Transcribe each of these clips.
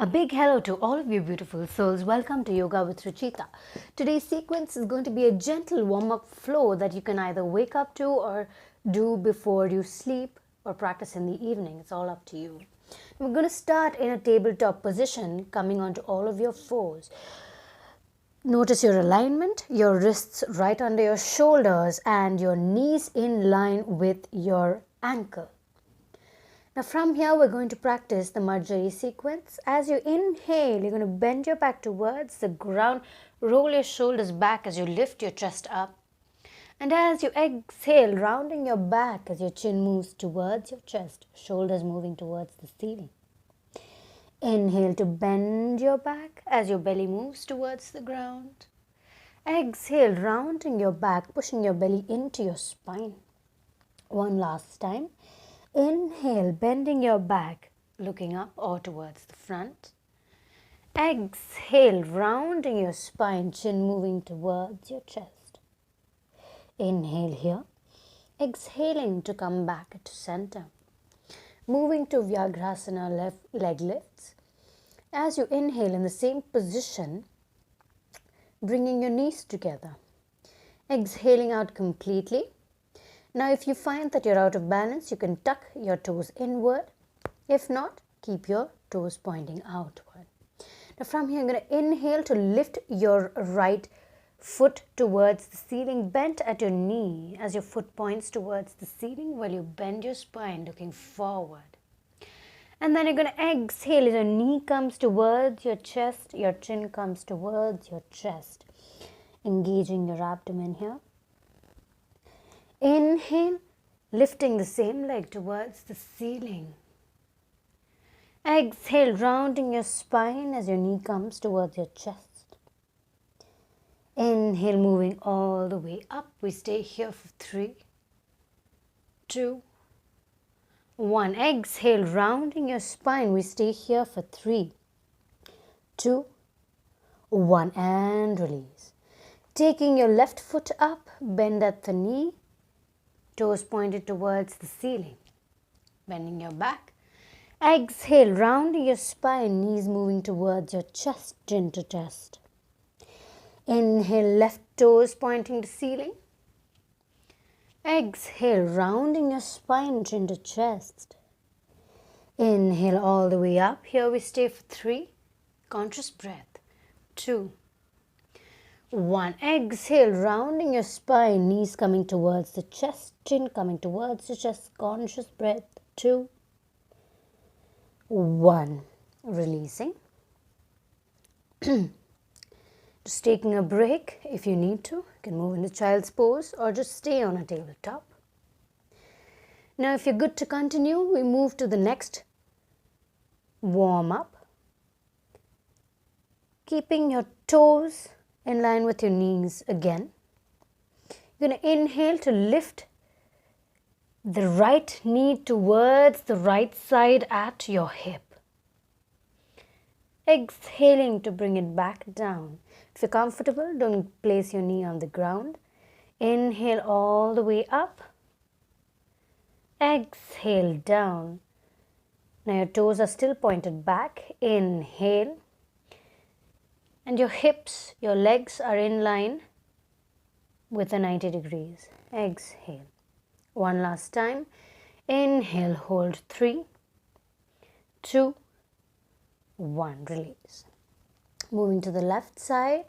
A big hello to all of you beautiful souls. Welcome to Yoga with Ruchitaa. Today's sequence is going to be a gentle warm-up flow that you can either wake up to or do before you sleep or practice in the evening. It's all up to you. We're going to start in a tabletop position, coming onto all of your fours. Notice your alignment, your wrists right under your shoulders and your knees in line with your ankle. Now from here we're going to practice the Marjari sequence. As you inhale, you're going to bend your back towards the ground, roll your shoulders back as you lift your chest up. And as you exhale, rounding your back as your chin moves towards your chest, shoulders moving towards the ceiling. Inhale to bend your back as your belly moves towards the ground. Exhale, rounding your back, pushing your belly into your spine. One last time. Inhale, bending your back, looking up or towards the front. Exhale, rounding your spine, chin moving towards your chest. Inhale here. Exhaling to come back to center. Moving to Vyagrasana, left leg lifts. As you inhale in the same position, bringing your knees together. Exhaling out completely. Now if you find that you're out of balance, you can tuck your toes inward. If not, keep your toes pointing outward. Now from here, I'm going to inhale to lift your right foot towards the ceiling, bent at your knee as your foot points towards the ceiling while you bend your spine looking forward. And then you're going to exhale as your knee comes towards your chest, your chin comes towards your chest. Engaging your abdomen here. Inhale, lifting the same leg towards the ceiling. Exhale, rounding your spine as your knee comes towards your chest. Inhale, moving all the way up. We stay here for 3, 2, 1. Exhale, rounding your spine. We stay here for 3, 2, 1. And release. Taking your left foot up, bend at the knee. Toes pointed towards the ceiling. Bending your back. Exhale, rounding your spine, knees moving towards your chest, chin to chest. Inhale, left toes pointing to ceiling. Exhale, rounding your spine, chin to chest. Inhale all the way up. Here we stay for 3. Conscious breath. 2, 1. Exhale, rounding your spine, knees coming towards the chest, chin coming towards the chest, conscious breath. 2, 1. Releasing. Just taking a break if you need to. You can move into child's pose or just stay on a tabletop. Now if you're good to continue, we move to the next warm up. Keeping your toes in line with your knees again. You're going to inhale to lift the right knee towards the right side at your hip. Exhaling to bring it back down. If you're comfortable, don't place your knee on the ground. Inhale all the way up. Exhale down. Now your toes are still pointed back. Inhale. And your hips, your legs are in line with the 90 degrees. Exhale. One last time. Inhale, hold 3, 2, 1. Release. Moving to the left side.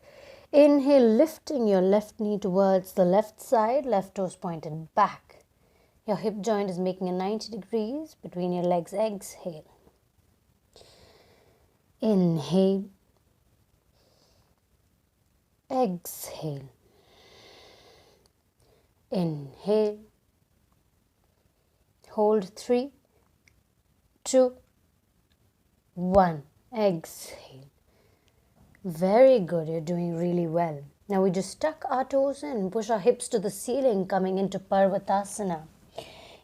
Inhale, lifting your left knee towards the left side, left toes pointed back. Your hip joint is making a 90 degrees between your legs. Exhale. Inhale. Exhale. Inhale. Hold 3, 2, 1. Exhale. Very good. You're doing really well. Now we just tuck our toes in, push our hips to the ceiling, coming into Parvatasana.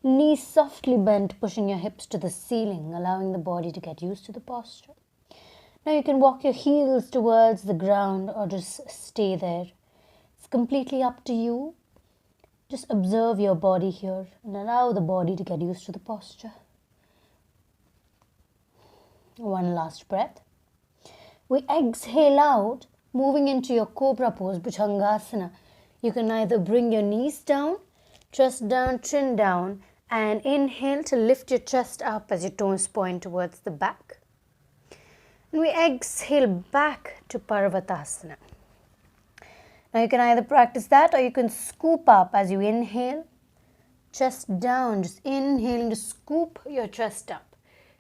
Knees softly bent, pushing your hips to the ceiling, allowing the body to get used to the posture. Now you can walk your heels towards the ground or just stay there. It's completely up to you. Just observe your body here and allow the body to get used to the posture. One last breath. We exhale out, moving into your cobra pose, Bhujangasana. You can either bring your knees down, chest down, chin down, and inhale to lift your chest up as your toes point towards the back. And we exhale back to Parvatasana. Now you can either practice that or you can scoop up as you inhale, chest down, just inhaling to scoop your chest up.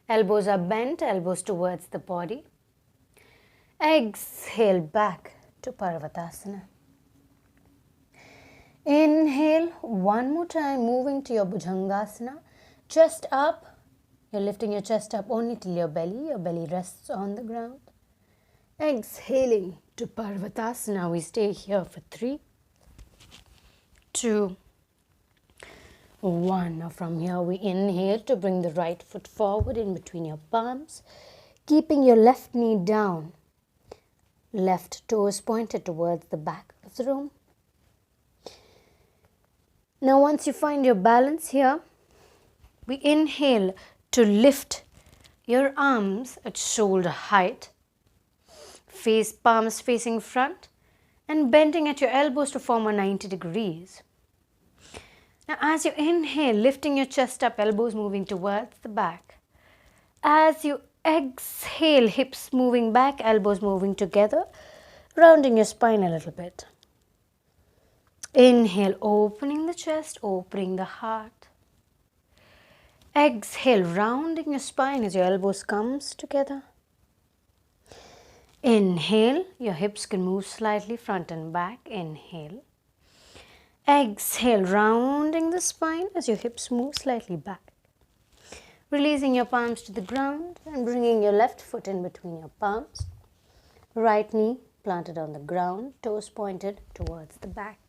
Elbows are bent, elbows towards the body. Exhale back to Parvatasana. Inhale one more time, moving to your Bhujangasana. Chest up. You're lifting your chest up only till your belly rests on the ground. Exhaling to Parvatasana. We stay here for 3, 2, 1. Now from here we inhale to bring the right foot forward in between your palms, keeping your left knee down. Left toes pointed towards the back of the room. Now once you find your balance here, we inhale to lift your arms at shoulder height, palms facing front, and bending at your elbows to form a 90 degrees. Now as you inhale, lifting your chest up, elbows moving towards the back. As you exhale, hips moving back, elbows moving together, rounding your spine a little bit. Inhale, opening the chest, opening the heart. Exhale, rounding your spine as your elbows comes together. Inhale, your hips can move slightly front and back. Inhale. Exhale, rounding the spine as your hips move slightly back. Releasing your palms to the ground and bringing your left foot in between your palms. Right knee planted on the ground, toes pointed towards the back.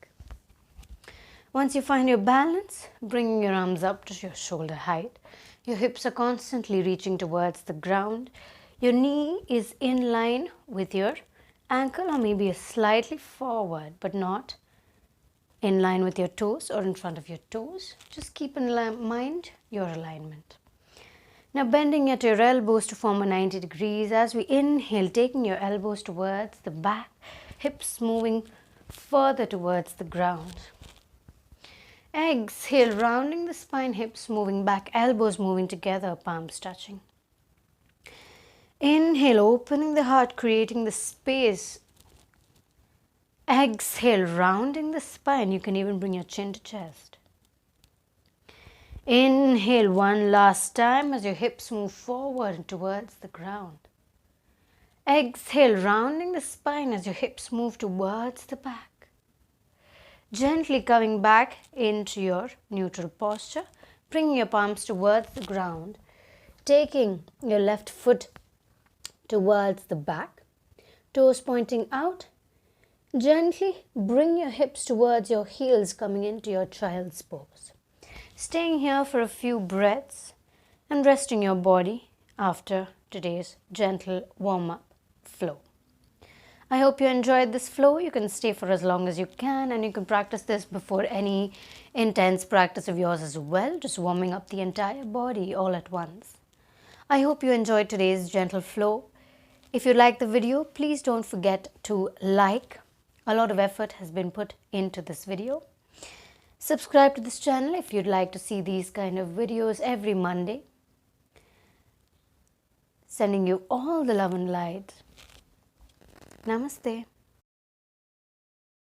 Once you find your balance, bringing your arms up to your shoulder height. Your hips are constantly reaching towards the ground. Your knee is in line with your ankle or maybe a slightly forward, but not in line with your toes or in front of your toes. Just keep in mind your alignment. Now bending at your elbows to form a 90 degrees. As we inhale, taking your elbows towards the back, hips moving further towards the ground. Exhale, rounding the spine, hips moving back, elbows moving together, palms touching. Inhale, opening the heart, creating the space. Exhale, rounding the spine. You can even bring your chin to chest. Inhale one last time as your hips move forward towards the ground. Exhale, rounding the spine as your hips move towards the back. Gently coming back into your neutral posture, bringing your palms towards the ground, taking your left foot towards the back, toes pointing out. Gently bring your hips towards your heels, coming into your child's pose. Staying here for a few breaths and resting your body after today's gentle warm-up flow. I hope you enjoyed this flow. You can stay for as long as you can, and you can practice this before any intense practice of yours as well, just warming up the entire body all at once. I hope you enjoyed today's gentle flow. If you like the video, please don't forget to like. A lot of effort has been put into this video. Subscribe to this channel if you'd like to see these kind of videos every Monday. Sending you all the love and light. Namaste.